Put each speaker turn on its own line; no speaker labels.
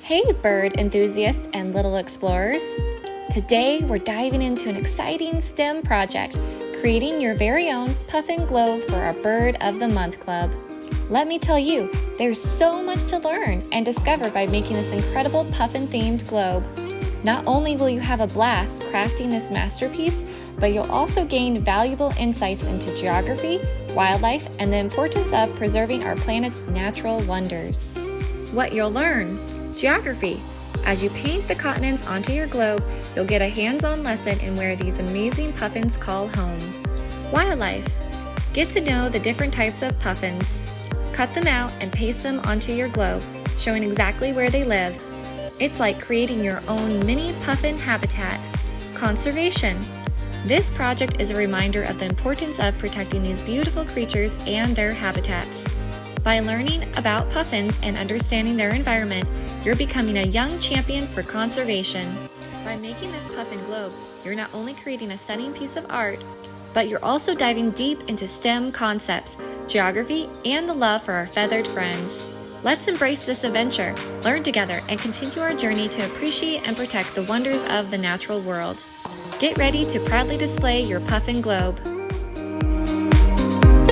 Hey bird enthusiasts and little explorers! Today we're diving into an exciting STEM project, creating your very own Puffin Globe for our Bird of the Month Club. Let me tell you, there's so much to learn and discover by making this incredible puffin-themed globe. Not only will you have a blast crafting this masterpiece, but you'll also gain valuable insights into geography, wildlife, and the importance of preserving our planet's natural wonders. What you'll learn: geography. As you paint the continents onto your globe, you'll get a hands-on lesson in where these amazing puffins call home. Wildlife. Get to know the different types of puffins. Cut them out and paste them onto your globe, showing exactly where they live. It's like creating your own mini puffin habitat. Conservation. This project is a reminder of the importance of protecting these beautiful creatures and their habitats. By learning about puffins and understanding their environment, you're becoming a young champion for conservation. By making this Puffin Globe, you're not only creating a stunning piece of art, but you're also diving deep into STEM concepts, geography, and the love for our feathered friends. Let's embrace this adventure, learn together, and continue our journey to appreciate and protect the wonders of the natural world. Get ready to proudly display your Puffin Globe.